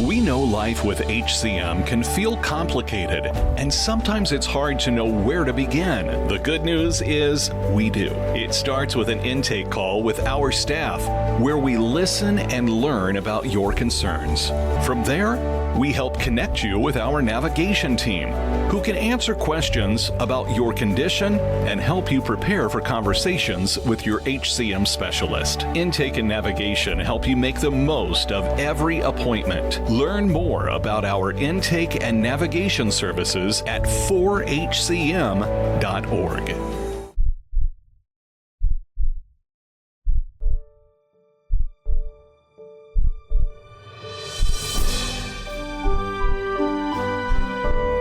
We know life with HCM can feel complicated, and sometimes it's hard to know where to begin. The good news is we do. It starts with an intake call with our staff, where we listen and learn about your concerns. From there, we help connect you with our navigation team, who can answer questions about your condition and help you prepare for conversations with your HCM specialist. Intake and navigation help you make the most of every appointment. Learn more about our intake and navigation services at 4hcm.org.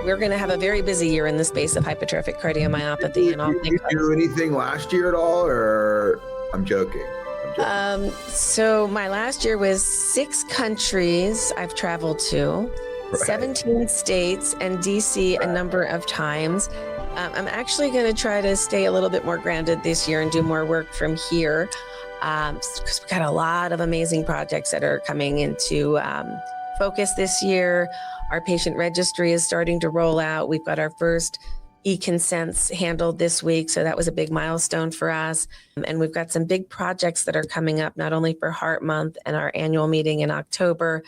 We're going to have a very busy year in the space of hypertrophic cardiomyopathy. And Did you do anything last year at all, or I'm joking? So my last year was 6 countries I've traveled to, right. 17 states, and DC a number of times. I'm actually going to try to stay a little bit more grounded this year and do more work from here, because we've got a lot of amazing projects that are coming into focus this year. Our patient registry is starting to roll out. We've got our first e-consents handled this week, so that was a big milestone for us. And we've got some big projects that are coming up, not only for Heart Month and our annual meeting in October,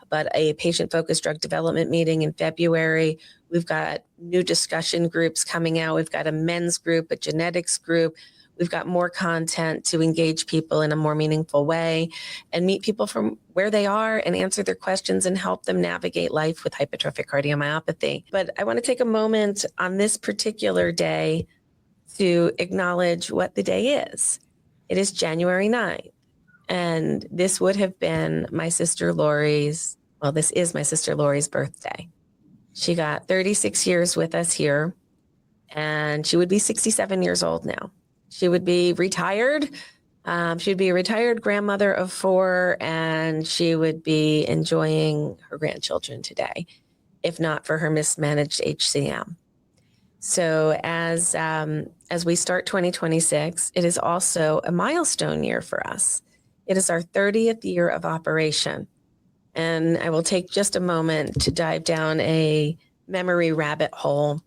but a patient-focused drug development meeting in February. We've got new discussion groups coming out. We've got a men's group, a genetics group. We've got more content to engage people in a more meaningful way and meet people from where they are and answer their questions and help them navigate life with hypertrophic cardiomyopathy. But I want to take a moment on this particular day to acknowledge what the day is. It is January 9th, and this would have been my sister Lori's, well, this is my sister Lori's birthday. She got 36 years with us here, and she would be 67 years old now. She would be retired. She'd be a retired grandmother of 4, and she would be enjoying her grandchildren today, if not for her mismanaged HCM. So as we start 2026, it is also a milestone year for us. It is our 30th year of operation. And I will take just a moment to dive down a memory rabbit hole.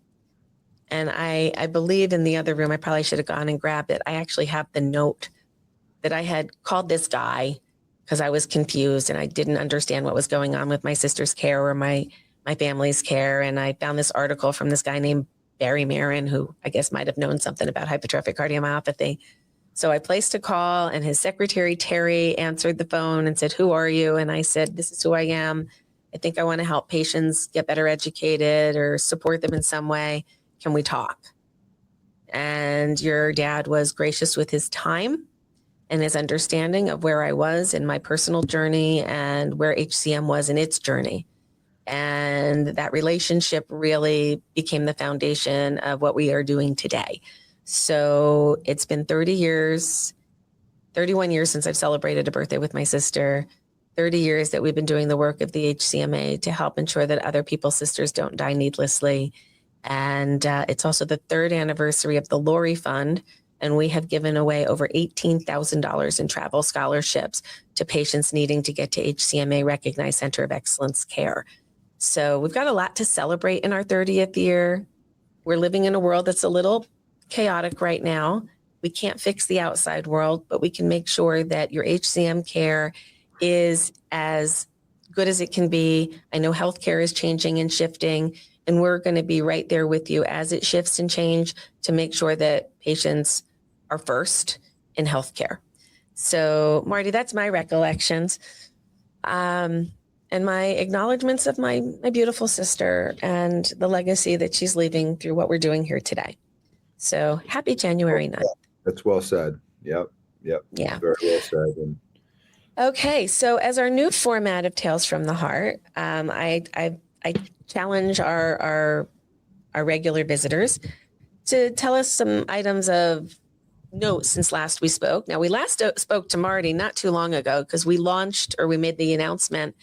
And I believe in the other room, I probably should have gone and grabbed it. I actually have the note that I had called this guy because I was confused and I didn't understand what was going on with my sister's care or my family's care. And I found this article from this guy named Marty Maron, who I guess might have known something about hypertrophic cardiomyopathy. So I placed a call, and his secretary, Terry, answered the phone and said, "Who are you?" And I said, "This is who I am. I think I want to help patients get better educated or support them in some way. Can we talk?" And your dad was gracious with his time and his understanding of where I was in my personal journey and where HCM was in its journey. And that relationship really became the foundation of what we are doing today. So it's been 31 years since I've celebrated a birthday with my sister, 30 years that we've been doing the work of the HCMA to help ensure that other people's sisters don't die needlessly. And it's also the 3rd anniversary of the Lori Fund, and we have given away over $18,000 in travel scholarships to patients needing to get to HCMA Recognized Center of Excellence care. So we've got a lot to celebrate in our 30th year. We're living in a world that's a little chaotic right now. We can't fix the outside world, but we can make sure that your HCM care is as good as it can be. I know healthcare is changing and shifting, and we're going to be right there with you as it shifts and change to make sure that patients are first in healthcare. So, Marty, that's my recollections. And my acknowledgments of my beautiful sister and the legacy that she's leaving through what we're doing here today. So happy January 9th. That's well said. Yep. Yeah. Very well said. And okay. So as our new format of Tales from the Heart, I challenge our regular visitors to tell us some items of note since last we spoke. Now, we last spoke to Marty not too long ago because we made the announcement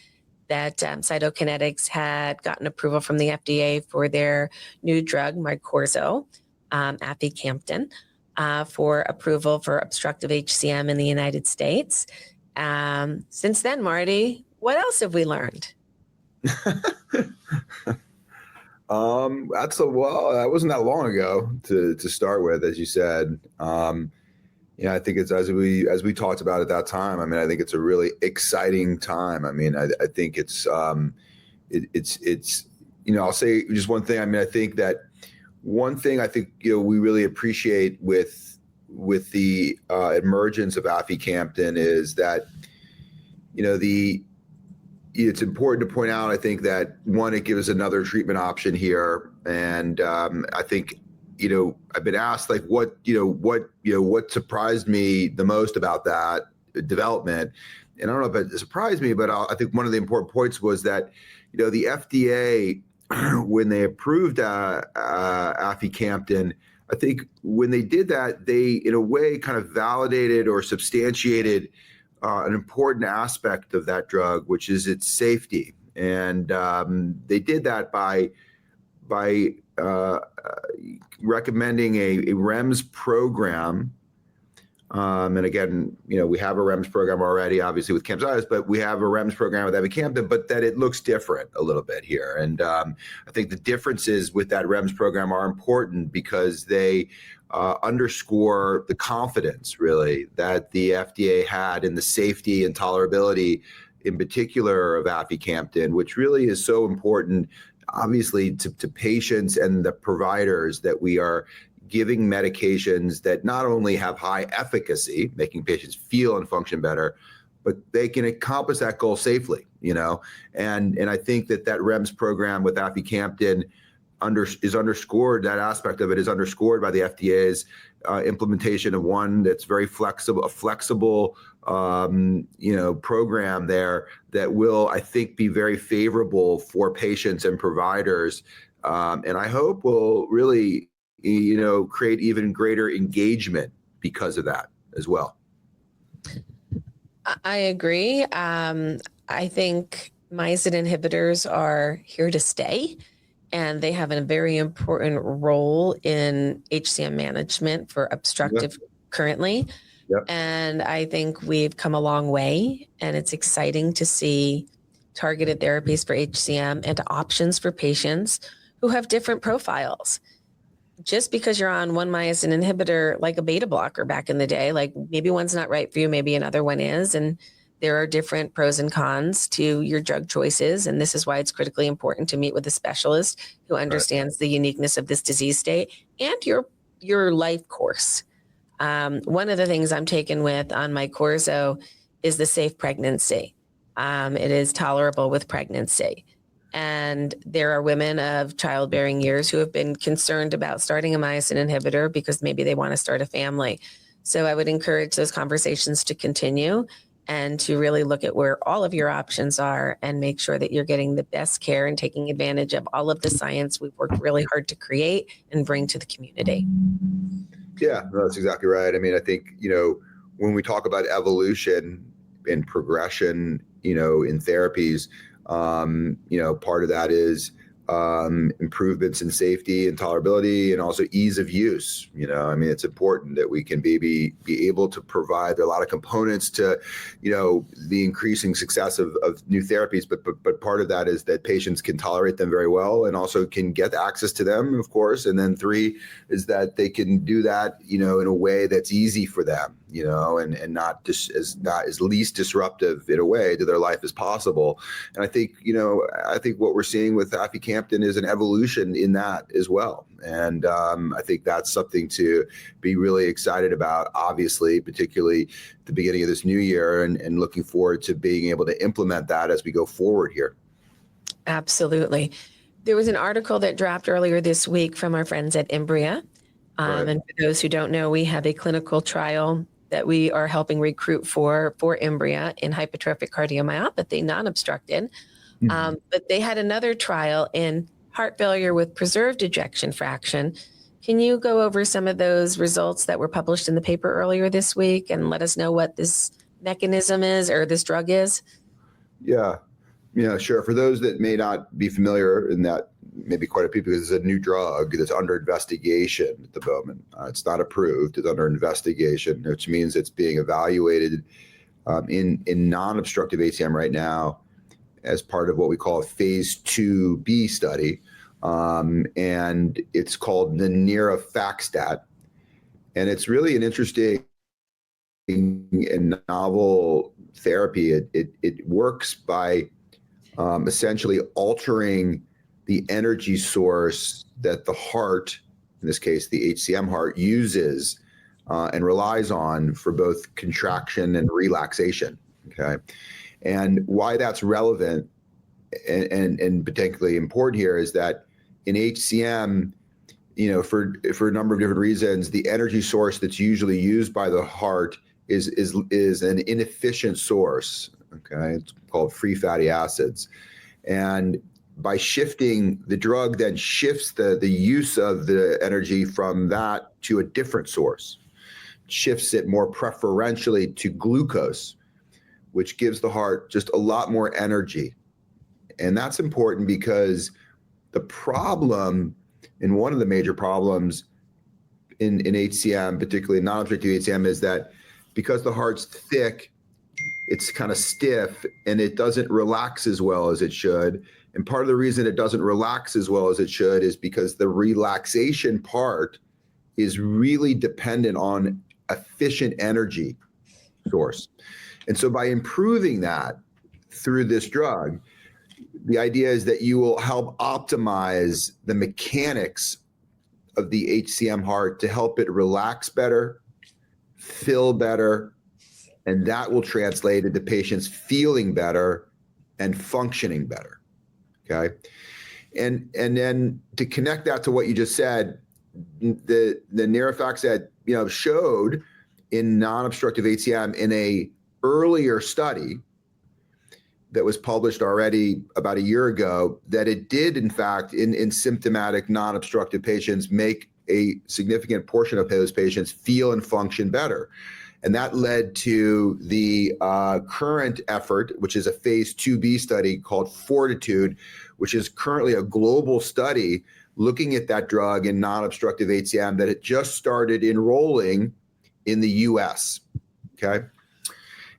that Cytokinetics had gotten approval from the FDA for their new drug, Mycorrhiza, aficamten, for approval for obstructive HCM in the United States. Since then, Marty, what else have we learned? That wasn't that long ago to start with, as you said. Yeah, I think it's as we talked about at that time. I mean, I think it's a really exciting time. I mean, I think it's I'll say just one thing. I mean, I think that one thing I think we really appreciate with the emergence of aficamten is that it's important to point out, I think, that one, it gives another treatment option here. And I think, I've been asked like what surprised me the most about that development. And I don't know if it surprised me, but I think one of the important points was that, the FDA, when they approved aficamten, I think when they did that, they in a way kind of validated or substantiated an important aspect of that drug, which is its safety. And they did that by recommending a REMS program. And again, we have a REMS program already, obviously with Camzyos, but we have a REMS program with aficamten, but that it looks different a little bit here. And I think the differences with that REMS program are important because they underscore the confidence, really, that the FDA had in the safety and tolerability, in particular, of aficamten, which really is so important, obviously, to patients and the providers, that we are giving medications that not only have high efficacy, making patients feel and function better, but they can accomplish that goal safely, And I think that REMS program with aficamten is underscored, that aspect of it is underscored by the FDA's implementation of one that's very flexible, a flexible, program there that will, I think, be very favorable for patients and providers. And I hope will really, create even greater engagement because of that as well. I agree. I think myosin inhibitors are here to stay, and they have a very important role in HCM management for obstructive currently. Yep. And I think we've come a long way, and it's exciting to see targeted therapies for HCM and options for patients who have different profiles. Just because you're on one myosin inhibitor, like a beta blocker back in the day, like maybe one's not right for you, maybe another one is. And there are different pros and cons to your drug choices. And this is why it's critically important to meet with a specialist who understands the uniqueness of this disease state and your life course. One of the things I'm taken with on my Corso is the safe pregnancy. It is tolerable with pregnancy. And there are women of childbearing years who have been concerned about starting a myosin inhibitor because maybe they want to start a family. So I would encourage those conversations to continue and to really look at where all of your options are and make sure that you're getting the best care and taking advantage of all of the science we've worked really hard to create and bring to the community. Yeah, no, that's exactly right. I mean, I think, when we talk about evolution and progression, in therapies, part of that is improvements in safety and tolerability and also ease of use. I mean, it's important that we can be able to provide a lot of components to, the increasing success of new therapies. But part of that is that patients can tolerate them very well and also can get access to them, of course. And then 3 is that they can do that, in a way that's easy for them, and not as least disruptive in a way to their life as possible. And I think what we're seeing with aficamten is an evolution in that as well. And I think that's something to be really excited about, obviously, particularly at the beginning of this new year, and looking forward to being able to implement that as we go forward here. Absolutely. There was an article that dropped earlier this week from our friends at Imbria. Right. And for those who don't know, we have a clinical trial that we are helping recruit for Imbria in hypertrophic cardiomyopathy, non-obstructed. But they had another trial in heart failure with preserved ejection fraction. Can you go over some of those results that were published in the paper earlier this week and let us know what this mechanism is or this drug is? Yeah, sure. For those that may not be familiar, and that maybe quite a few, because it's a new drug that's under investigation at the moment. It's not approved. It's under investigation, which means it's being evaluated in non-obstructive HCM right now. as part of what we call a phase 2B study. And it's called the niraparib. And it's really an interesting and novel therapy. It works by essentially altering the energy source that the heart, in this case, the HCM heart, uses and relies on for both contraction and relaxation. Okay. And why that's relevant and particularly important here is that in HCM, for a number of different reasons, the energy source that's usually used by the heart is an inefficient source. Okay, it's called free fatty acids, and by shifting, the drug then shifts the use of the energy from that to a different source, shifts it more preferentially to glucose, which gives the heart just a lot more energy. And that's important because the problem, and one of the major problems in HCM, particularly non-obstructive HCM, is that because the heart's thick, it's kind of stiff and it doesn't relax as well as it should. And part of the reason it doesn't relax as well as it should is because the relaxation part is really dependent on efficient energy source. And so by improving that through this drug, the idea is that you will help optimize the mechanics of the HCM heart to help it relax better, feel better, and that will translate into patients feeling better and functioning better. Okay. And then to connect that to what you just said, the niraparib, showed in non-obstructive HCM in a earlier study that was published already about a year ago that it did, in fact, in symptomatic non-obstructive patients, make a significant portion of those patients feel and function better. And that led to the current effort, which is a phase 2B study called Fortitude, which is currently a global study looking at that drug in non-obstructive HCM that it just started enrolling in the US. Okay.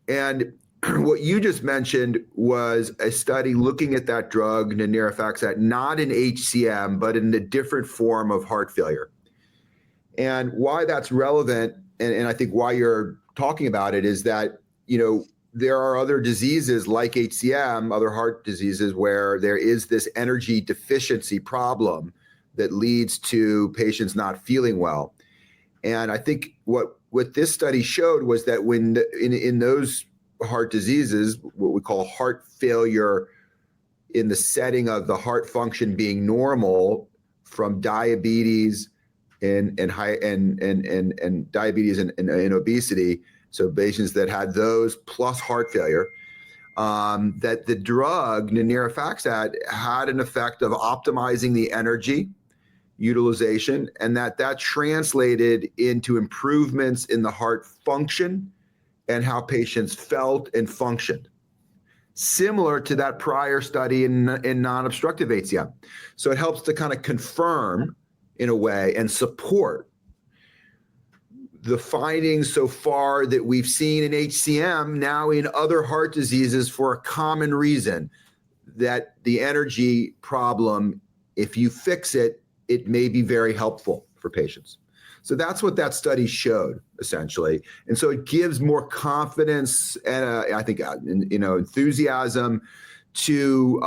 And what you just mentioned was a study looking at that drug, niraparib, not in HCM, but in a different form of heart failure. And why that's relevant, and I think why you're talking about it, is that, there are other diseases like HCM, other heart diseases, where there is this energy deficiency problem that leads to patients not feeling well. And I think what this study showed was that when in those heart diseases, what we call heart failure, in the setting of the heart function being normal from diabetes and diabetes and obesity, so patients that had those plus heart failure, that the drug niraparib had an effect of optimizing the energy utilization, and that translated into improvements in the heart function and how patients felt and functioned, similar to that prior study in non-obstructive HCM. So it helps to kind of confirm, in a way, and support the findings so far that we've seen in HCM, now in other heart diseases, for a common reason, that the energy problem, if you fix it, it may be very helpful for patients. So that's what that study showed, essentially. And so it gives more confidence and I think, enthusiasm to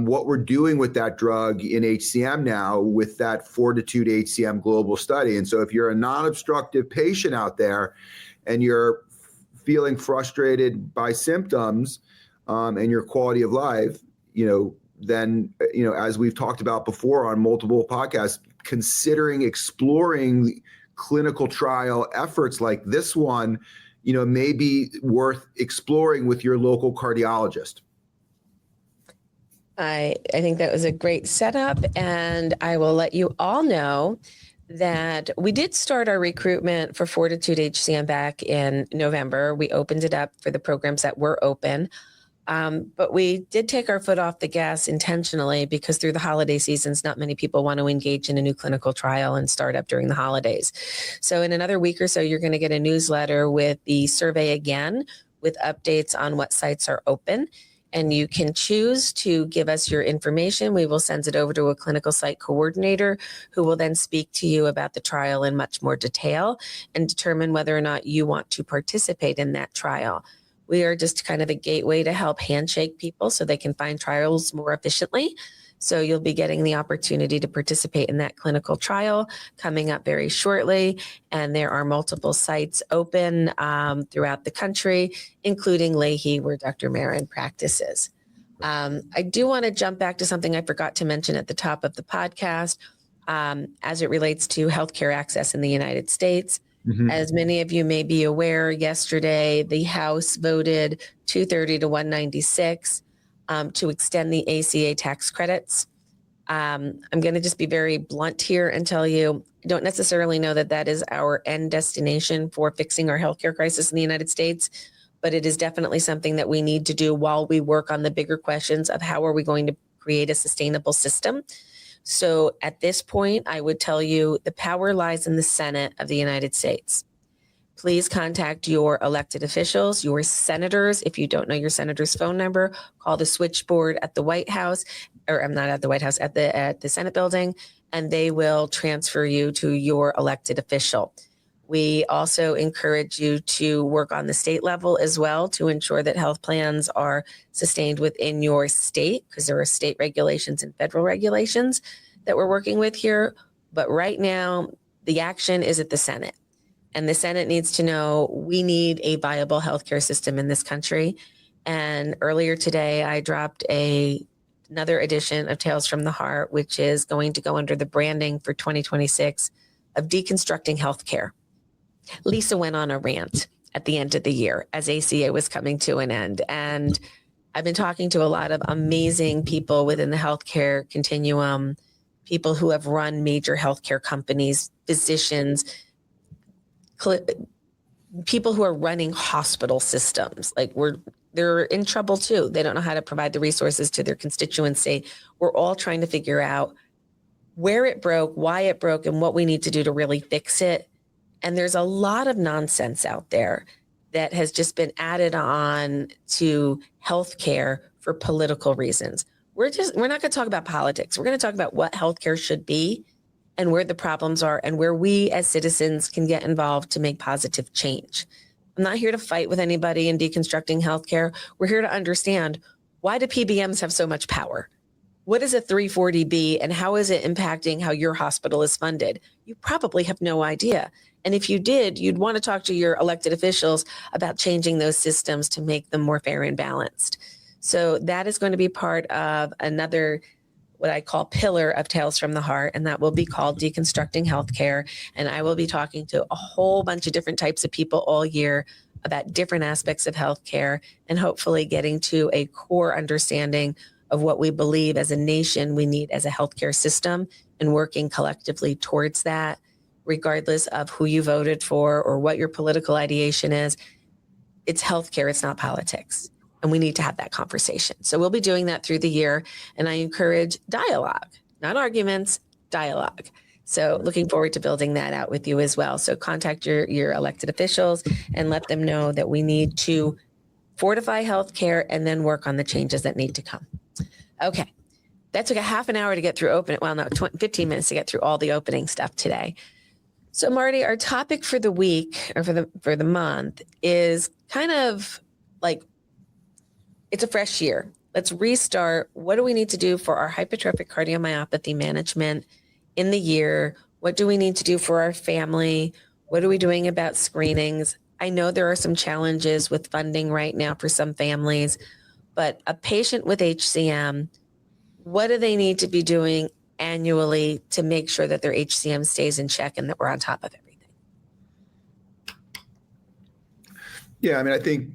what we're doing with that drug in HCM now with that Fortitude HCM global study. And so if you're a non-obstructive patient out there and you're feeling frustrated by symptoms and your quality of life, then, as we've talked about before on multiple podcasts, considering exploring clinical trial efforts like this one, may be worth exploring with your local cardiologist. I think that was a great setup, and I will let you all know that we did start our recruitment for Fortitude HCM back in November. We opened it up for the programs that were open, but we did take our foot off the gas intentionally because through the holiday seasons, not many people want to engage in a new clinical trial and start up during the holidays. So in another week or so, you're going to get a newsletter with the survey again with updates on what sites are open. And you can choose to give us your information. We will send it over to a clinical site coordinator who will then speak to you about the trial in much more detail and determine whether or not you want to participate in that trial. We are just kind of a gateway to help handshake people so they can find trials more efficiently. So you'll be getting the opportunity to participate in that clinical trial coming up very shortly. And there are multiple sites open throughout the country, including Leahy, where Dr. Maron practices. I do want to jump back to something I forgot to mention at the top of the podcast as it relates to healthcare access in the United States. Mm-hmm. As many of you may be aware, yesterday the House voted 230 to 196 to extend the ACA tax credits. I'm going to just be very blunt here and tell you, I don't necessarily know that that is our end destination for fixing our healthcare crisis in the United States, but it is definitely something that we need to do while we work on the bigger questions of how are we going to create a sustainable system. So at this point, I would tell you the power lies in the Senate of the United States. Please contact your elected officials, your senators. If you don't know your senator's phone number, call the switchboard at the White House, or I'm not at the White House, at the Senate building, and they will transfer you to your elected official. We also encourage you to work on the state level as well to ensure that health plans are sustained within your state, because there are state regulations and federal regulations that we're working with here. But right now, the action is at the Senate. And the Senate needs to know we need a viable healthcare system in this country. And earlier today, I dropped another edition of Tales from the Heart, which is going to go under the branding for 2026 of deconstructing healthcare. Lisa went on a rant at the end of the year as ACA was coming to an end. And I've been talking to a lot of amazing people within the healthcare continuum, people who have run major healthcare companies, physicians, people who are running hospital systems. They're in trouble too. They don't know how to provide the resources to their constituency. We're all trying to figure out where it broke, why it broke, and what we need to do to really fix it. And there's a lot of nonsense out there that has just been added on to healthcare for political reasons. We're not going to talk about politics. We're going to talk about what healthcare should be and where the problems are and where we as citizens can get involved to make positive change. I'm not here to fight with anybody in deconstructing healthcare. We're here to understand, why do PBMs have so much power? What is a 340B and how is it impacting how your hospital is funded? You probably have no idea. And if you did, you'd want to talk to your elected officials about changing those systems to make them more fair and balanced. So that is going to be part of another, what I call pillar of Tales from the Heart, and that will be called Deconstructing Healthcare. And I will be talking to a whole bunch of different types of people all year about different aspects of healthcare and hopefully getting to a core understanding of what we believe as a nation we need as a healthcare system and working collectively towards that, regardless of who you voted for or what your political ideation is. It's healthcare, it's not politics. And we need to have that conversation. So we'll be doing that through the year. And I encourage dialogue, not arguments, dialogue. So looking forward to building that out with you as well. So contact your elected officials and let them know that we need to fortify healthcare and then work on the changes that need to come. Okay. That took a half an hour to get through 15 minutes to get through all the opening stuff today. So Marty, our topic for the week or for the month is kind of like, it's a fresh year. Let's restart. What do we need to do for our hypertrophic cardiomyopathy management in the year? What do we need to do for our family? What are we doing about screenings? I know there are some challenges with funding right now for some families, but a patient with HCM, what do they need to be doing annually to make sure that their HCM stays in check and that we're on top of everything? Yeah, I mean, I think,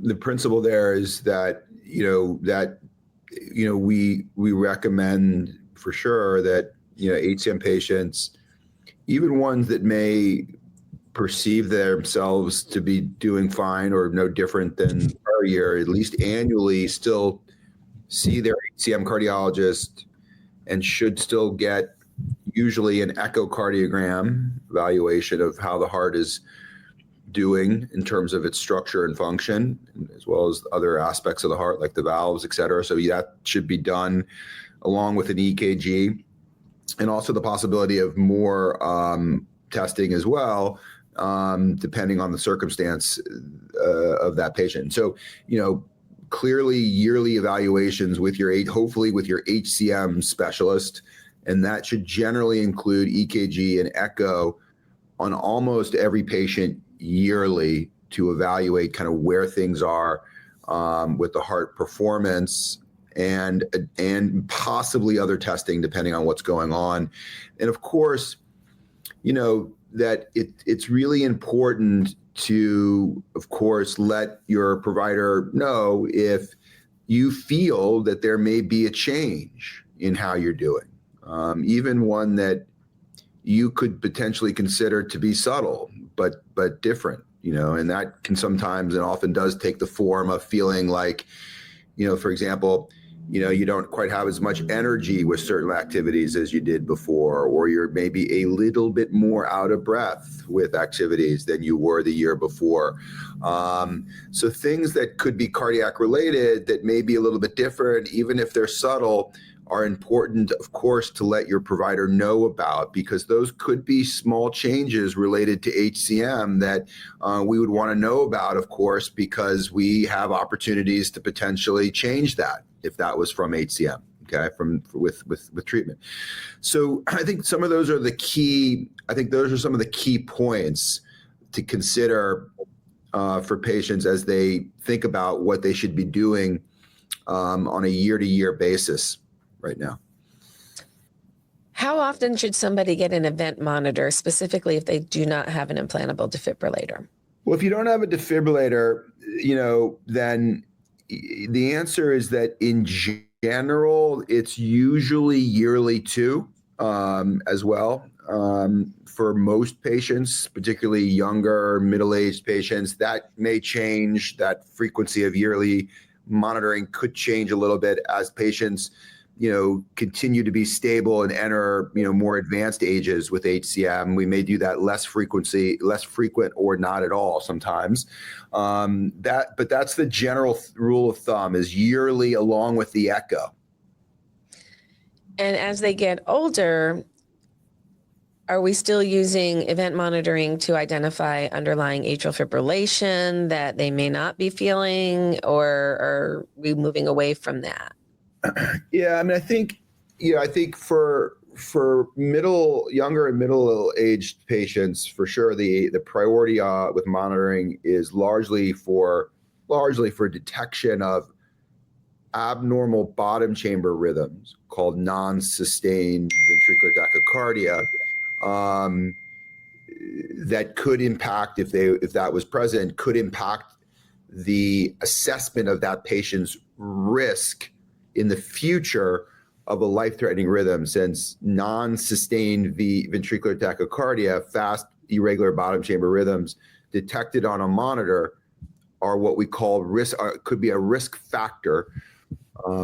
the principle there is that, we recommend for sure that, HCM patients, even ones that may perceive themselves to be doing fine or no different than prior year, at least annually still see their HCM cardiologist and should still get usually an echocardiogram evaluation of how the heart is doing in terms of its structure and function, as well as other aspects of the heart, like the valves, et cetera. So that should be done along with an EKG, and also the possibility of more testing as well, depending on the circumstance of that patient. So, clearly yearly evaluations with hopefully with your HCM specialist, and that should generally include EKG and echo on almost every patient yearly to evaluate kind of where things are with the heart performance and possibly other testing depending on what's going on. And of course, that it's really important to, of course, let your provider know if you feel that there may be a change in how you're doing, even one that you could potentially consider to be subtle, but different, and that can sometimes and often does take the form of feeling like, for example, you don't quite have as much energy with certain activities as you did before, or you're maybe a little bit more out of breath with activities than you were the year before. So things that could be cardiac related that may be a little bit different, even if they're subtle, are important, of course, to let your provider know about, because those could be small changes related to HCM that we would want to know about, of course, because we have opportunities to potentially change that if that was from HCM, okay, with treatment. So I think some of those are some of the key points to consider for patients as they think about what they should be doing on a year-to-year basis right now. How often should somebody get an event monitor, specifically if they do not have an implantable defibrillator? Well, if you don't have a defibrillator, then the answer is that in general, it's usually yearly too, as well. For most patients, particularly younger, middle-aged patients, that may change. That frequency of yearly monitoring could change a little bit as patients continue to be stable and enter, more advanced ages with HCM. We may do that less frequent or not at all sometimes. But that's the general rule of thumb, is yearly along with the echo. And as they get older, are we still using event monitoring to identify underlying atrial fibrillation that they may not be feeling, or are we moving away from that? Yeah, I mean, I think for younger and middle-aged patients, for sure, the priority with monitoring is largely for detection of abnormal bottom chamber rhythms called non-sustained ventricular tachycardia that could impact, if that was present, could impact the assessment of that patient's risk in the future of a life-threatening rhythm, since non-sustained ventricular tachycardia, fast, irregular bottom chamber rhythms detected on a monitor are what we call risk, could be a risk factor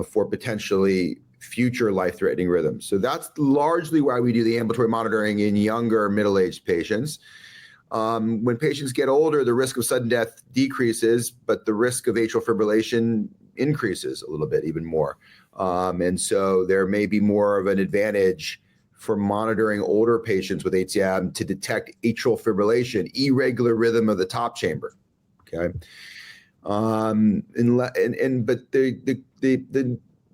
for potentially future life-threatening rhythms. So that's largely why we do the ambulatory monitoring in younger middle-aged patients. When patients get older, the risk of sudden death decreases, but the risk of atrial fibrillation increases a little bit, even more. And so there may be more of an advantage for monitoring older patients with HCM to detect atrial fibrillation, irregular rhythm of the top chamber. Okay. But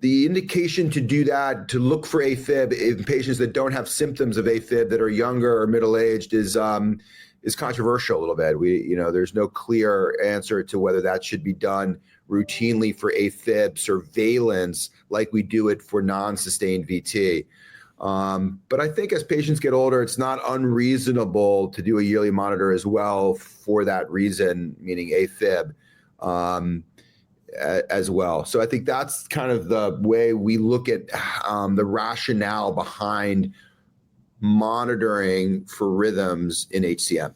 the indication to do that, to look for AFib in patients that don't have symptoms of AFib that are younger or middle-aged is controversial a little bit. There's no clear answer to whether that should be done routinely for AFib surveillance like we do it for non-sustained VT. But I think as patients get older, it's not unreasonable to do a yearly monitor as well for that reason, meaning AFib as well. So I think that's kind of the way we look at the rationale behind monitoring for rhythms in HCM.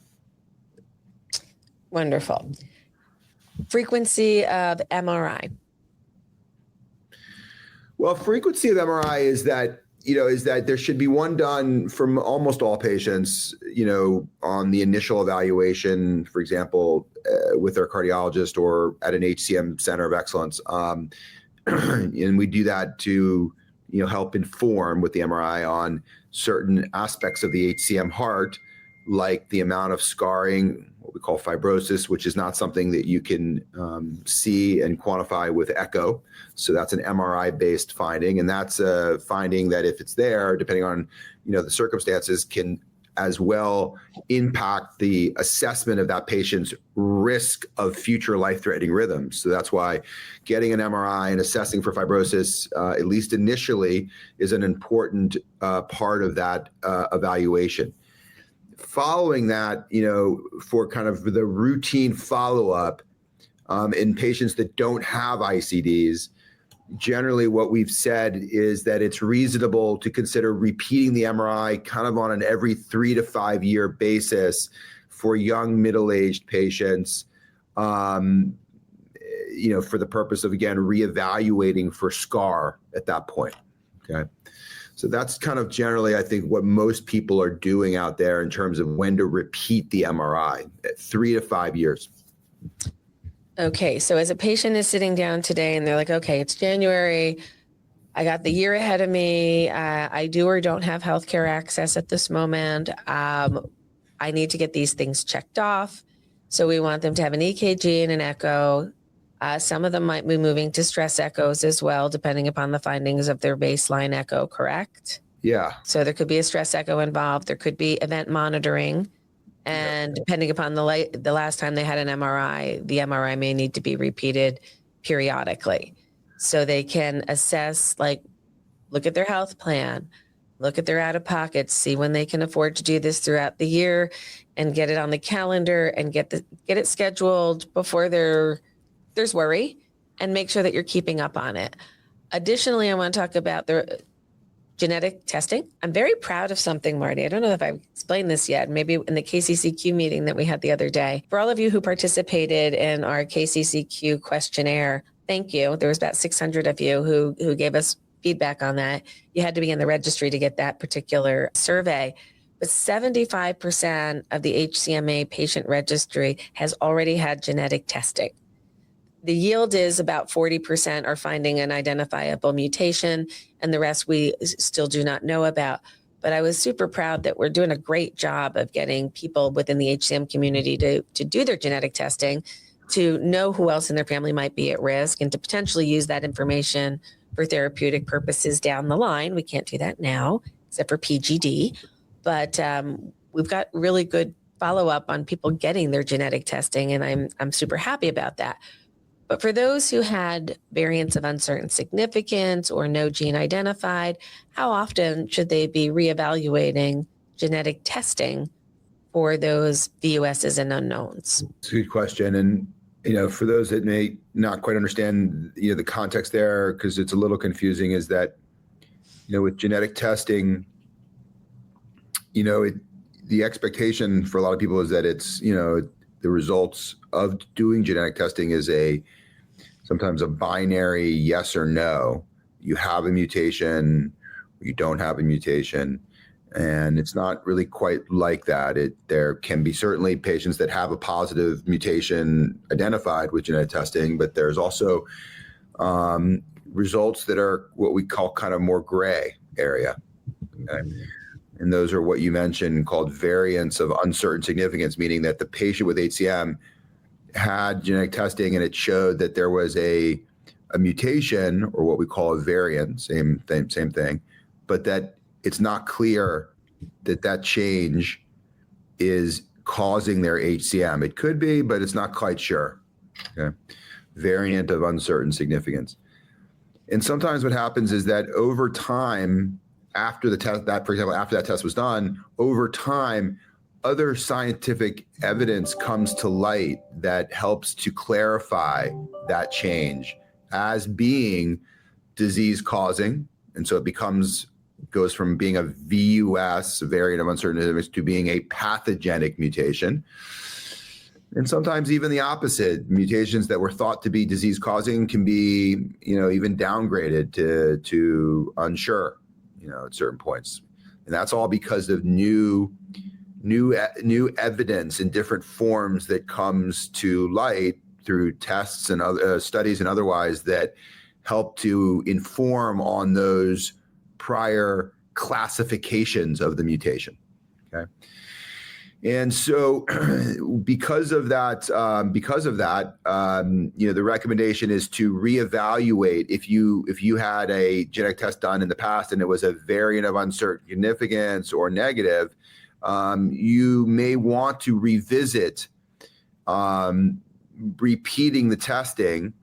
Wonderful. Frequency of MRI. Well, frequency of MRI is that, is that there should be one done from almost all patients, on the initial evaluation, for example, with their cardiologist or at an HCM center of excellence. And we do that to, help inform with the MRI on certain aspects of the HCM heart, like the amount of scarring, what we call fibrosis, which is not something that you can see and quantify with echo. So that's an MRI-based finding, and that's a finding that if it's there, depending on the circumstances, can as well impact the assessment of that patient's risk of future life-threatening rhythms. So that's why getting an MRI and assessing for fibrosis, at least initially, is an important part of that evaluation. Following that, for kind of the routine follow-up in patients that don't have ICDs, generally what we've said is that it's reasonable to consider repeating the MRI kind of on an every 3 to 5 year basis for young middle-aged patients, for the purpose of, again, reevaluating for scar at that point, okay? So that's kind of generally, I think, what most people are doing out there in terms of when to repeat the MRI at 3 to 5 years. Okay, so as a patient is sitting down today and they're like, okay, it's January, I got the year ahead of me, I do or don't have healthcare access at this moment, I need to get these things checked off. So we want them to have an EKG and an echo. Some of them might be moving to stress echoes as well, depending upon the findings of their baseline echo, correct? Yeah. So there could be a stress echo involved. There could be event monitoring. And depending upon the last time they had an MRI, the MRI may need to be repeated periodically. So they can assess, look at their health plan, look at their out-of-pockets, see when they can afford to do this throughout the year, and get it on the calendar and get it scheduled before there's worry, and make sure that you're keeping up on it. Additionally, I want to talk about the genetic testing. I'm very proud of something, Marty. I don't know if I've explained this yet, maybe in the KCCQ meeting that we had the other day. For all of you who participated in our KCCQ questionnaire, thank you. There was about 600 of you who gave us feedback on that. You had to be in the registry to get that particular survey. But 75% of the HCMA patient registry has already had genetic testing. The yield is about 40% are finding an identifiable mutation, and the rest we still do not know about. But I was super proud that we're doing a great job of getting people within the HCM community to do their genetic testing, to know who else in their family might be at risk, and to potentially use that information for therapeutic purposes down the line. We can't do that now, except for PGD. But we've got really good follow-up on people getting their genetic testing, and I'm super happy about that. But for those who had variants of uncertain significance or no gene identified, how often should they be reevaluating genetic testing for those VUSs and unknowns? It's a good question. And, for those that may not quite understand, the context there, because it's a little confusing, is that, with genetic testing, the expectation for a lot of people is that it's, the results of doing genetic testing is sometimes a binary yes or no. You have a mutation, you don't have a mutation, and it's not really quite like that. There can be certainly patients that have a positive mutation identified with genetic testing, but there's also results that are what we call kind of more gray area. Okay? And those are what you mentioned called variants of uncertain significance, meaning that the patient with HCM had genetic testing and it showed that there was a mutation, or what we call a variant, same thing, but that it's not clear that change is causing their HCM. It could be, but it's not quite sure. Okay? Variant of uncertain significance. And sometimes what happens is that over time, after the test, for example, after that test was done, over time, other scientific evidence comes to light that helps to clarify that change as being disease causing. And so it goes from being a VUS, variant of uncertain significance, to being a pathogenic mutation. And sometimes even the opposite. Mutations that were thought to be disease causing can be, even downgraded to unsure. at certain points. And that's all because of new evidence in different forms that comes to light through tests and other studies and otherwise that help to inform on those prior classifications of the mutation. Okay. And so because of that, the recommendation is to reevaluate if you had a genetic test done in the past and it was a variant of uncertain significance or negative, you may want to revisit repeating the testing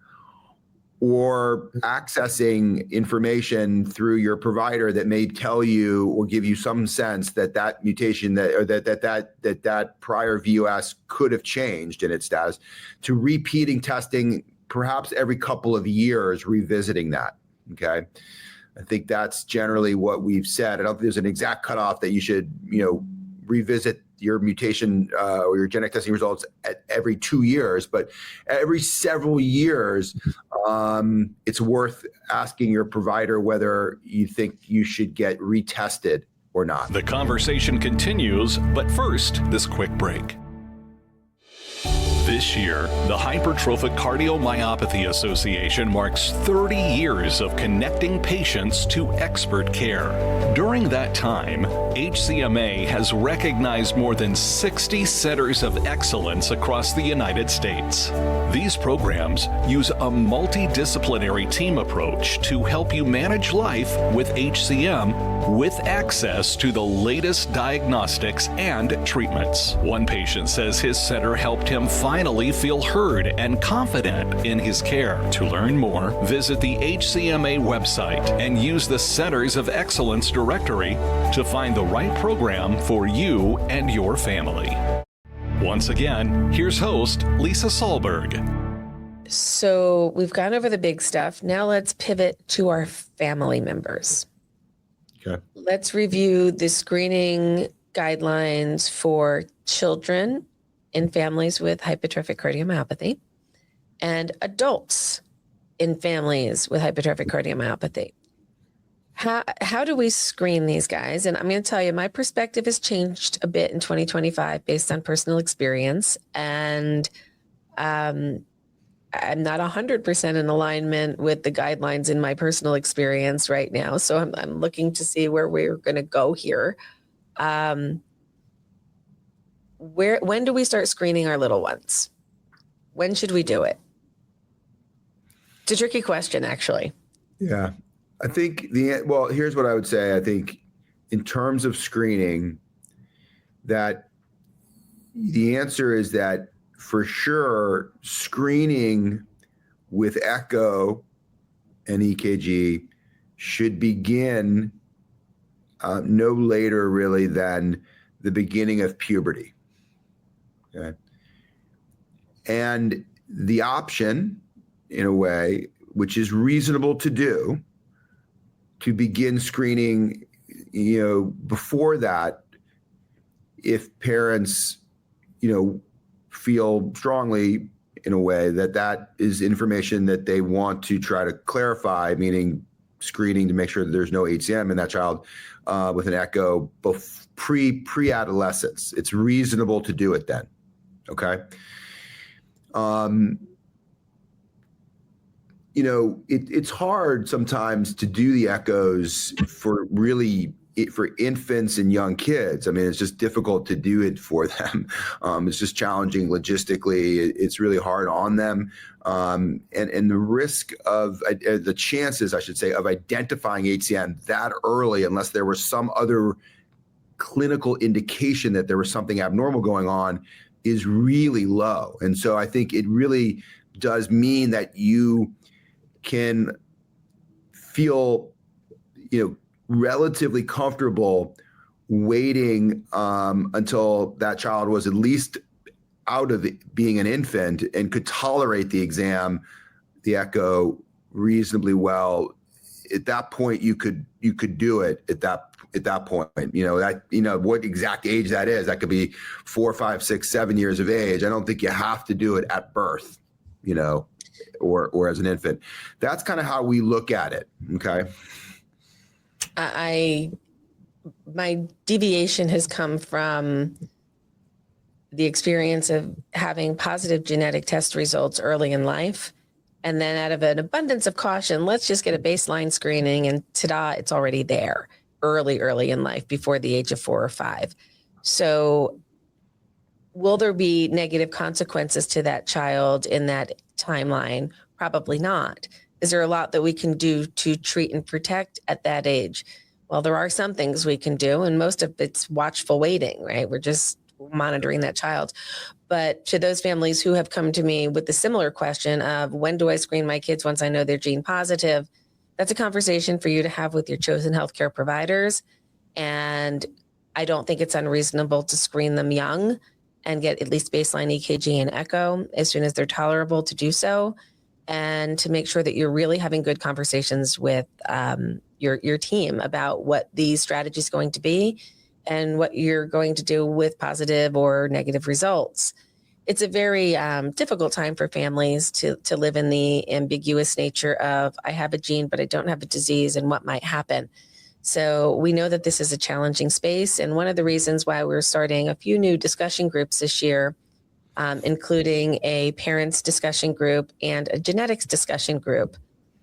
or accessing information through your provider that may tell you or give you some sense that mutation that prior VUS could have changed in its status, to repeating testing perhaps every couple of years, revisiting that. Okay. I think that's generally what we've said. I don't think there's an exact cutoff that you should, revisit your mutation or your genetic testing results at every 2 years, but every several years, it's worth asking your provider whether you think you should get retested or not. The conversation continues, but first, this quick break. This year, the Hypertrophic Cardiomyopathy Association marks 30 years of connecting patients to expert care. During that time, HCMA has recognized more than 60 centers of excellence across the United States. These programs use a multidisciplinary team approach to help you manage life with HCM with access to the latest diagnostics and treatments. One patient says his center helped him finally feel heard and confident in his care. To learn more, visit the HCMA website and use the Centers of Excellence directory to find the right program for you and your family. Once again, here's host Lisa Salberg. So we've gone over the big stuff. Now let's pivot to our family members. Okay. Let's review the screening guidelines for children in families with hypertrophic cardiomyopathy and adults in families with hypertrophic cardiomyopathy. How do we screen these guys? And I'm going to tell you, my perspective has changed a bit in 2025 based on personal experience. And I'm not 100% in alignment with the guidelines in my personal experience right now. So I'm looking to see where we're going to go here. When do we start screening our little ones? When should we do it? It's a tricky question, actually. Yeah. I think here's what I would say. I think in terms of screening, that the answer is that for sure, screening with echo and EKG should begin no later really than the beginning of puberty. Okay. And the option, in a way, which is reasonable to do, to begin screening, before that, if parents, feel strongly in a way that is information that they want to try to clarify, meaning screening to make sure that there's no HCM in that child with an echo pre-adolescence. It's reasonable to do it then. Okay. It's hard sometimes to do the echoes for infants and young kids. I mean, it's just difficult to do it for them. It's just challenging logistically. It's really hard on them. And the risk of the chances, I should say, of identifying HCM that early, unless there was some other clinical indication that there was something abnormal going on, is really low. And so I think it really does mean that you can feel, relatively comfortable waiting until that child was at least out of being an infant and could tolerate the exam, the echo reasonably well. At that point, you could do it at that point. What exact age that is. That could be 4, 5, 6, 7 years of age. I don't think you have to do it at birth, or as an infant. That's kind of how we look at it. Okay. My deviation has come from the experience of having positive genetic test results early in life. And then out of an abundance of caution, let's just get a baseline screening and ta-da, it's already there early in life before the age of 4 or 5. So will there be negative consequences to that child in that timeline? Probably not. Is there a lot that we can do to treat and protect at that age? Well, there are some things we can do, and most of it's watchful waiting, right? We're just monitoring that child. But to those families who have come to me with the similar question of when do I screen my kids once I know they're gene positive, that's a conversation for you to have with your chosen healthcare providers. And I don't think it's unreasonable to screen them young and get at least baseline EKG and echo as soon as they're tolerable to do so, and to make sure that you're really having good conversations with your team about what the strategy is going to be and what you're going to do with positive or negative results. It's a very difficult time for families to live in the ambiguous nature of, I have a gene, but I don't have a disease, and what might happen. So we know that this is a challenging space. And one of the reasons why we're starting a few new discussion groups this year, including a parents discussion group and a genetics discussion group.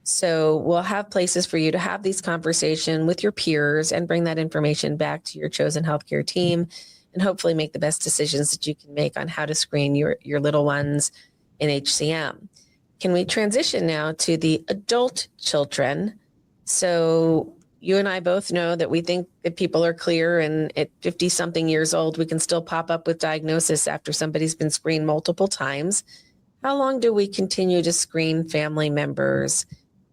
So we'll have places for you to have these conversations with your peers and bring that information back to your chosen healthcare team, and hopefully make the best decisions that you can make on how to screen your little ones in HCM. Can we transition now to the adult children? So you and I both know that we think that people are clear, and at 50 something years old, we can still pop up with diagnosis after somebody's been screened multiple times. How long do we continue to screen family members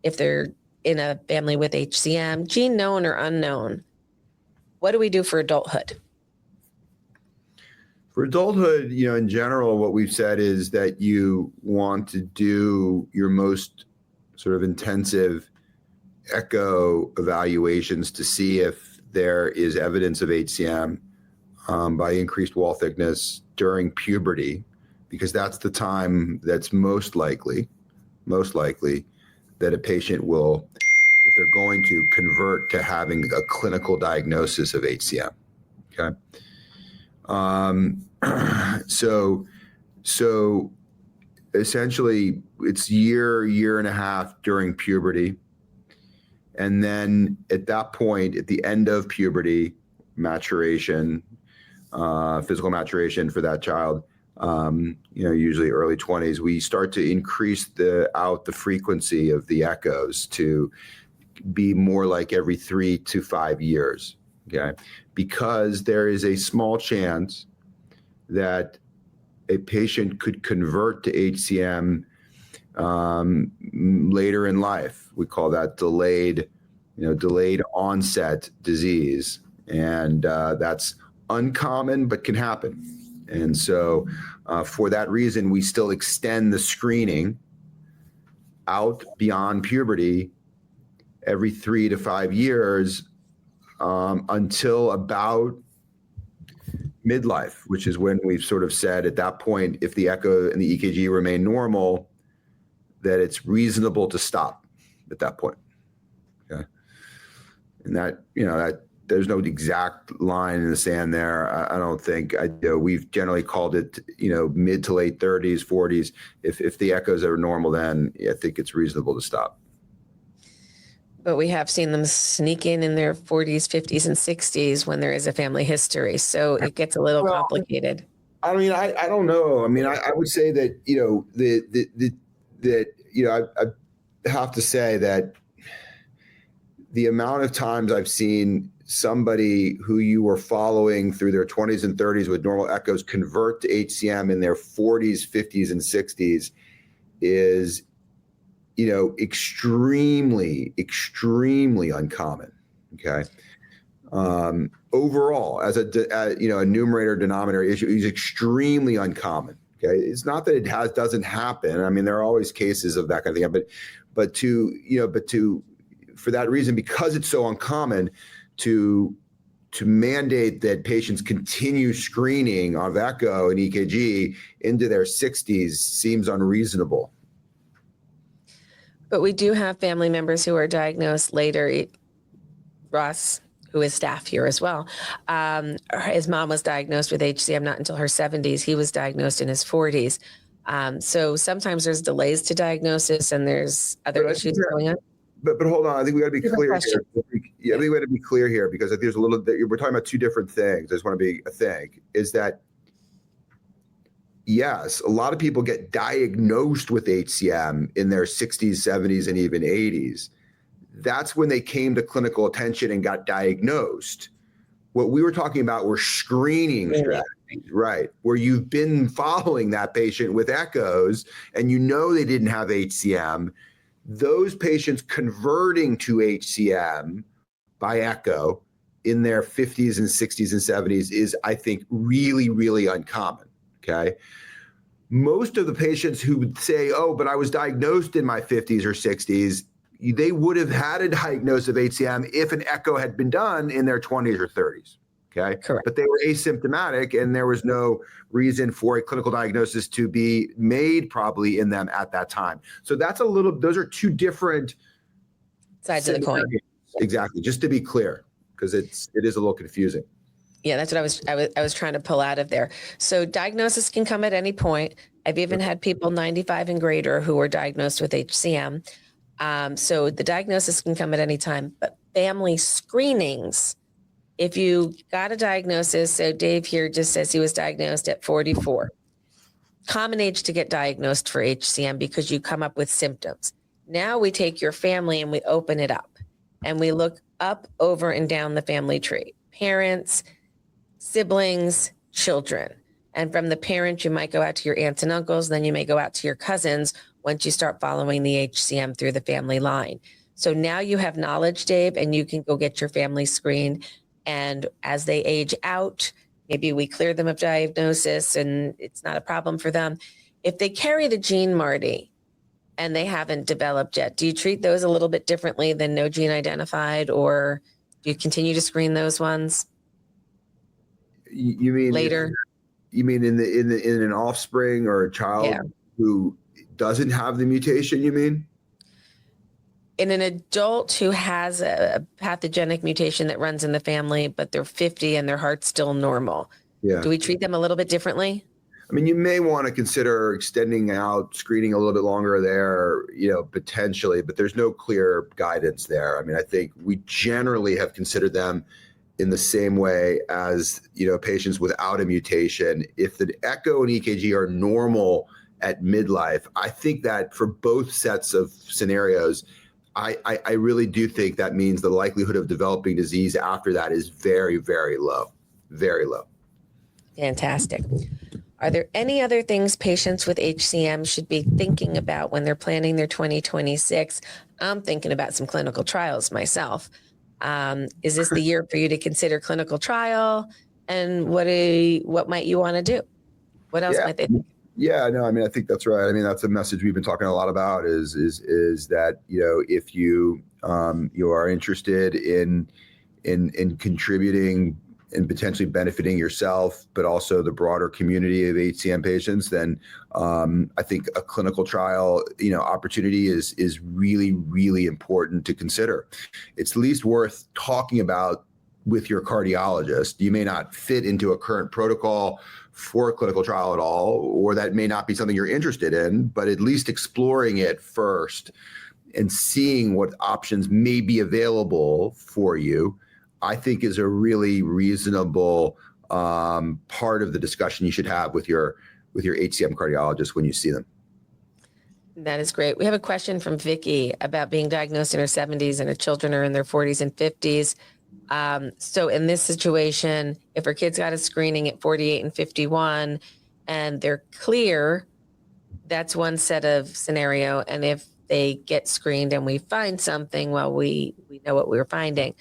if they're in a family with HCM, gene known or unknown? What do we do for adulthood? For adulthood, in general, what we've said is that you want to do your most sort of intensive echo evaluations to see if there is evidence of HCM by increased wall thickness during puberty, because that's the time that's most likely that a patient will, if they're going to, convert to having a clinical diagnosis of HCM. Okay. So essentially it's year and a half during puberty. And then at that point, at the end of puberty, maturation, physical maturation for that child, usually early 20s, we start to increase the frequency of the echoes to be more like every 3 to 5 years. Okay. Because there is a small chance that a patient could convert to HCM later in life. We call that delayed onset disease. And that's uncommon, but can happen. And so for that reason, we still extend the screening out beyond puberty every 3 to 5 years until about midlife, which is when we've sort of said at that point, if the echo and the EKG remain normal, that it's reasonable to stop at that point. Okay. And that there's no exact line in the sand there. I don't think. We've generally called it, mid to late 30s, 40s. If the echoes are normal, then I think it's reasonable to stop. But we have seen them sneak in their 40s, 50s, and 60s when there is a family history. So it gets a little complicated. I mean, I don't know. I mean, I would say that, I have to say that the amount of times I've seen somebody who you were following through their 20s and 30s with normal echoes convert to HCM in their 40s, 50s, and 60s is, extremely, extremely uncommon. Okay. Overall, as a numerator denominator issue, is extremely uncommon. Okay. It's not that it doesn't happen. I mean, there are always cases of that kind of thing, but for that reason, because it's so uncommon, to mandate that patients continue screening of echo and EKG into their 60s seems unreasonable. But we do have family members who are diagnosed later, Ross, who is staff here as well, his mom was diagnosed with HCM not until her 70s. He was diagnosed in his 40s. So sometimes there's delays to diagnosis and there's other issues going on. But hold on, I think we got to be clear here. Yeah, I think we got to be clear here because I think there's a little. We're talking about two different things. I just want to be. I think is that yes, a lot of people get diagnosed with HCM in their 60s, 70s, and even 80s. That's when they came to clinical attention and got diagnosed. What we were talking about were screening strategies, right? Where you've been following that patient with echoes and you know they didn't have HCM. Those patients converting to HCM by echo in their 50s and 60s and 70s is, I think, really, really uncommon, okay? Most of the patients who would say, oh, but I was diagnosed in my 50s or 60s, they would have had a diagnosis of HCM if an echo had been done in their 20s or 30s, okay? Correct. But they were asymptomatic and there was no reason for a clinical diagnosis to be made probably in them at that time. So that's those are two different sides of the coin. Exactly, just to be clear, because it is a little confusing. Yeah, that's what I was trying to pull out of there. So diagnosis can come at any point. I've even had people 95 and greater who were diagnosed with HCM. So the diagnosis can come at any time, but family screenings, if you got a diagnosis, so Dave here just says he was diagnosed at 44. Common age to get diagnosed for HCM because you come up with symptoms. Now we take your family and we open it up and we look up, over, and down the family tree. Parents, siblings, children. And from the parents, you might go out to your aunts and uncles, then you may go out to your cousins once you start following the HCM through the family line. So now you have knowledge, Dave, and you can go get your family screened. And as they age out, maybe we clear them of diagnosis and it's not a problem for them. If they carry the gene, Marty, and they haven't developed yet, do you treat those a little bit differently than no gene identified, or do you continue to screen those ones? You mean later? You mean in an offspring or a child who doesn't have the mutation, you mean? In an adult who has a pathogenic mutation that runs in the family, but they're 50 and their heart's still normal. Yeah. Do we treat them a little bit differently? I mean, you may want to consider extending out screening a little bit longer there, potentially, but there's no clear guidance there. I mean, I think we generally have considered them in the same way as, patients without a mutation. If the echo and EKG are normal at midlife, I think that for both sets of scenarios, I really do think that means the likelihood of developing disease after that is very, very low, very low. Fantastic. Are there any other things patients with HCM should be thinking about when they're planning their 2026? I'm thinking about some clinical trials myself. Is this the year for you to consider clinical trial? And what might you want to do? What else might they think? Yeah, no, I mean, I think that's right. I mean, that's a message we've been talking a lot about is that, if you are interested in contributing and potentially benefiting yourself, but also the broader community of HCM patients, then I think a clinical trial, opportunity is really, really important to consider. It's at least worth talking about with your cardiologist. You may not fit into a current protocol for a clinical trial at all, or that may not be something you're interested in, but at least exploring it first and seeing what options may be available for you, I think is a really reasonable part of the discussion you should have with your HCM cardiologist when you see them. That is great. We have a question from Vicky about being diagnosed in her 70s and her children are in their 40s and 50s. So in this situation, if her kids got a screening at 48 and 51 and they're clear, that's one set of scenario. And if they get screened and we find something, well, we know what we were finding.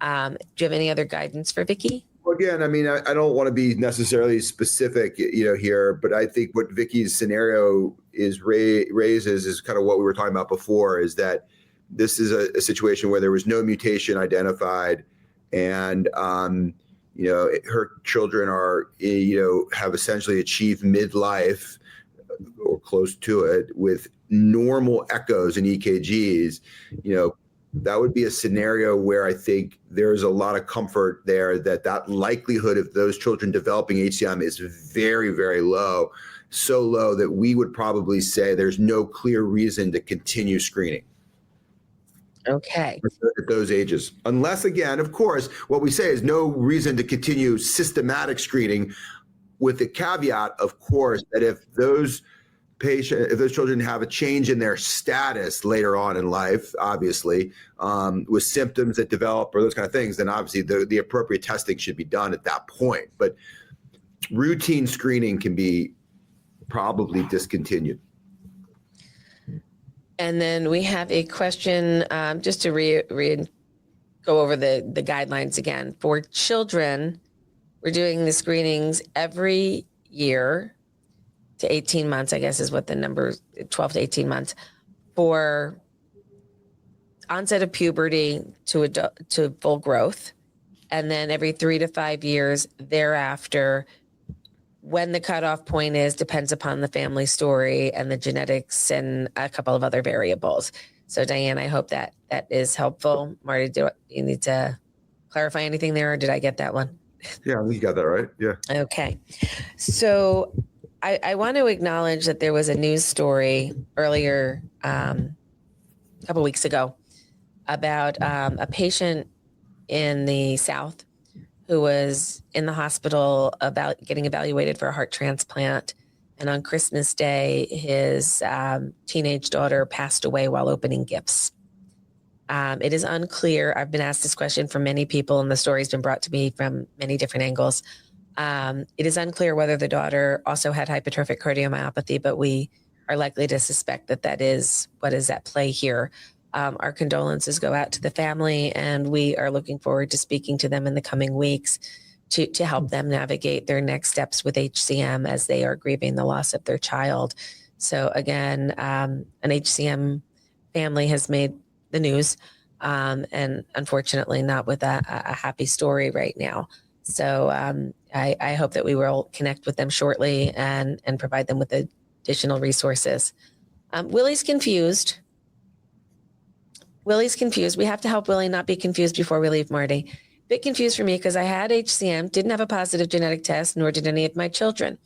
Do you have any other guidance for Vicky? Well, again, I mean, I don't want to be necessarily specific, here, but I think what Vicky's scenario raises is kind of what we were talking about before, is that this is a situation where there was no mutation identified, and her children are, have essentially achieved midlife or close to it with normal echoes and EKGs, that would be a scenario where I think there's a lot of comfort there that likelihood of those children developing HCM is very, very low, so low that we would probably say there's no clear reason to continue screening. Okay. At those ages, unless, again, of course, what we say is no reason to continue systematic screening, with the caveat, of course, that if those children have a change in their status later on in life, obviously, with symptoms that develop or those kind of things, then obviously the appropriate testing should be done at that point. But routine screening can be probably discontinued. And then we have a question, just to go over the guidelines again. For children, we're doing the screenings every year to 18 months, I guess is what the number, 12 to 18 months, for onset of puberty to full growth. And then every 3 to 5 years thereafter. When the cutoff point is depends upon the family story and the genetics and a couple of other variables. So Diane, I hope that is helpful. Marty, do you need to clarify anything there, or did I get that one? Yeah, you got that right. Yeah. Okay. So I want to acknowledge that there was a news story earlier, a couple of weeks ago, about a patient in the South who was in the hospital about getting evaluated for a heart transplant. And on Christmas Day, his teenage daughter passed away while opening gifts. It is unclear. I've been asked this question from many people, and the story's been brought to me from many different angles. It is unclear whether the daughter also had hypertrophic cardiomyopathy, but we are likely to suspect that is what is at play here. Our condolences go out to the family, and we are looking forward to speaking to them in the coming weeks to help them navigate their next steps with HCM as they are grieving the loss of their child. So again, an HCM family has made the news, and unfortunately not with a happy story right now. So I hope that we will connect with them shortly and provide them with additional resources. Willie's confused. We have to help Willie not be confused before we leave, Marty. Bit confused for me because I had HCM, didn't have a positive genetic test, nor did any of my children.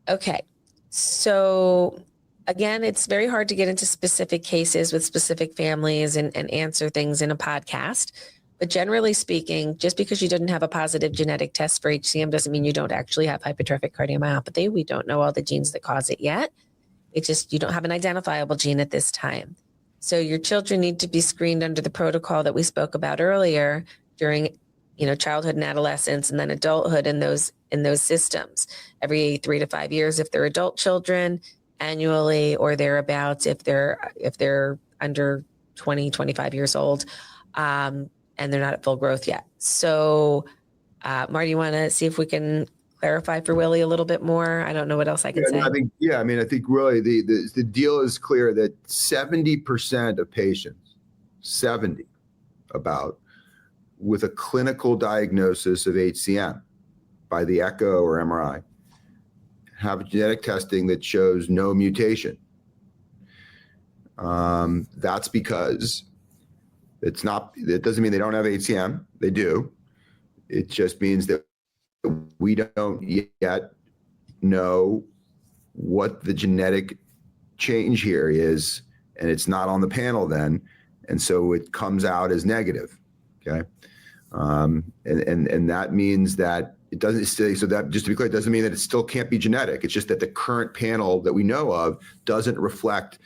Okay, so again, it's very hard to get into specific cases with specific families and answer things in a podcast. But generally speaking, just because you didn't have a positive genetic test for HCM doesn't mean you don't actually have hypertrophic cardiomyopathy. We don't know all the genes that cause it yet. It's just you don't have an identifiable gene at this time. So your children need to be screened under the protocol that we spoke about earlier during, childhood and adolescence, and then adulthood in those systems every 3 to 5 years if they're adult children, annually or thereabouts if they're under 20, 25 years old, and they're not at full growth yet. So, Marty, you want to see if we can clarify for Willie a little bit more? I don't know what else I can say. I think really the deal is clear that 70% of patients, 70 about, with a clinical diagnosis of HCM by the echo or MRI, have genetic testing that shows no mutation. That's because it doesn't mean they don't have HCM. They do. It just means that we don't yet know what the genetic change here is, and it's not on the panel then, and so it comes out as negative. Okay, and that means that it doesn't stay. So that, just to be clear, it doesn't mean that it still can't be genetic. It's just that the current panel that we know of doesn't reflect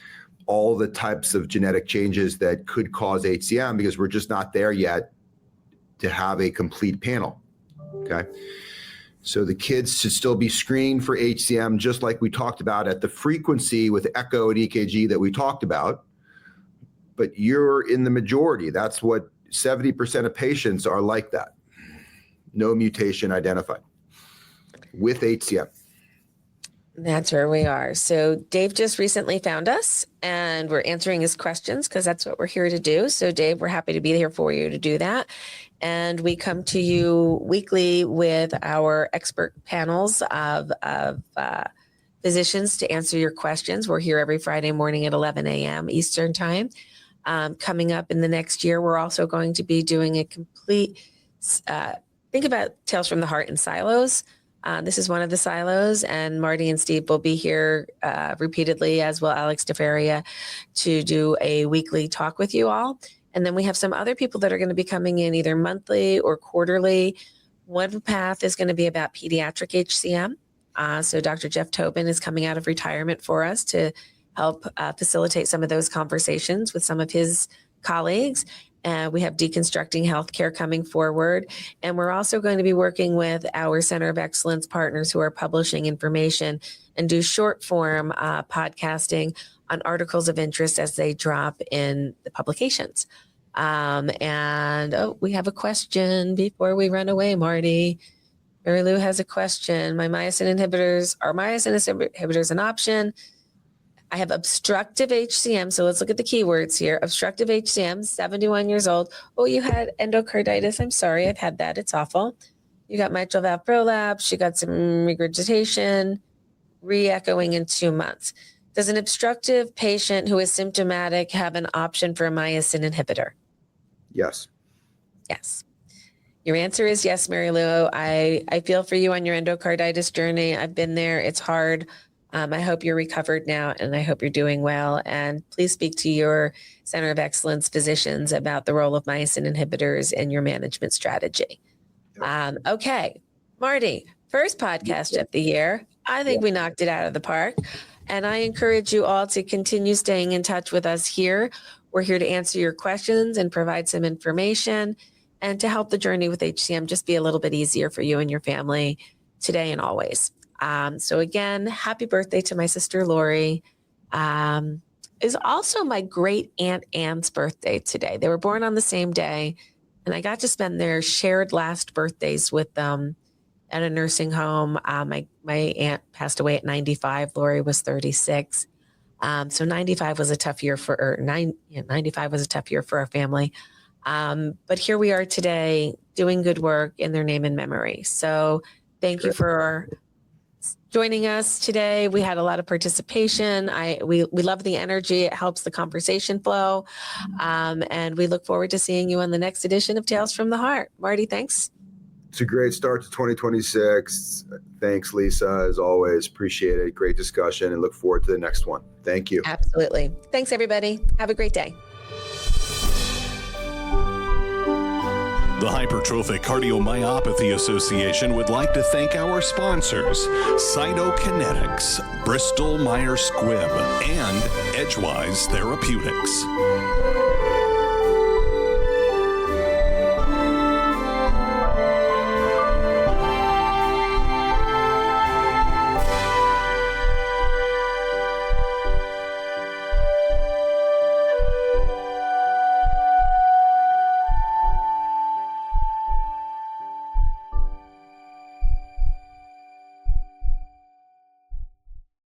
all the types of genetic changes that could cause HCM, because we're just not there yet to have a complete panel. Okay. So the kids should still be screened for HCM, just like we talked about at the frequency with echo and EKG that we talked about. But you're in the majority. That's what 70% of patients are like that. No mutation identified with HCM. That's where we are. So Dave just recently found us, and we're answering his questions because that's what we're here to do. So Dave, we're happy to be here for you to do that. And we come to you weekly with our expert panels of physicians to answer your questions. We're here every Friday morning at 11 a.m. Eastern time. coming up in the next year. We're also going to be doing a complete, think about Tales from the Heart in silos. This is one of the silos, and Marty and Steve will be here repeatedly, as will Alex DeFaria, to do a weekly talk with you all. And then we have some other people that are going to be coming in either monthly or quarterly. One path is going to be about pediatric HCM. So Dr. Jeff Tobin is coming out of retirement for us to help facilitate some of those conversations with some of his colleagues. We have Deconstructing Healthcare coming forward. And we're also going to be working with our Center of Excellence partners who are publishing information and do short form podcasting on articles of interest as they drop in the publications. We have a question before we run away, Marty. Mary Lou has a question. Are myosin inhibitors an option? I have obstructive HCM. So let's look at the keywords here. Obstructive HCM, 71 years old. Oh, you had endocarditis. I'm sorry. I've had that. It's awful. You got mitral valve prolapse. You got some regurgitation, re-echoing in 2 months. Does an obstructive patient who is symptomatic have an option for a myosin inhibitor? Yes. Yes. Your answer is yes, Mary Lou. I feel for you on your endocarditis journey. I've been there. It's hard. I hope you're recovered now, and I hope you're doing well. And please speak to your Center of Excellence physicians about the role of myosin inhibitors in your management strategy. Okay, Marty, first podcast of the year. I think we knocked it out of the park. And I encourage you all to continue staying in touch with us here. We're here to answer your questions and provide some information and to help the journey with HCM just be a little bit easier for you and your family today and always. So again, happy birthday to my sister, Lori. Is also my great Aunt Anne's birthday today. They were born on the same day, and I got to spend their shared last birthdays with them at a nursing home. My aunt passed away at 95. Lori was 36. So 95 was a tough year for her. 95 was a tough year for our family. But here we are today doing good work in their name and memory. So thank you for joining us today. We had a lot of participation. We love the energy. It helps the conversation flow. And we look forward to seeing you on the next edition of Tales from the Heart. Marty, thanks. It's a great start to 2026. Thanks, Lisa, as always. Appreciate it. Great discussion and look forward to the next one. Thank you. Absolutely. Thanks, everybody. Have a great day. The Hypertrophic Cardiomyopathy Association would like to thank our sponsors, Cytokinetics, Bristol Myers Squibb, and Edgewise Therapeutics.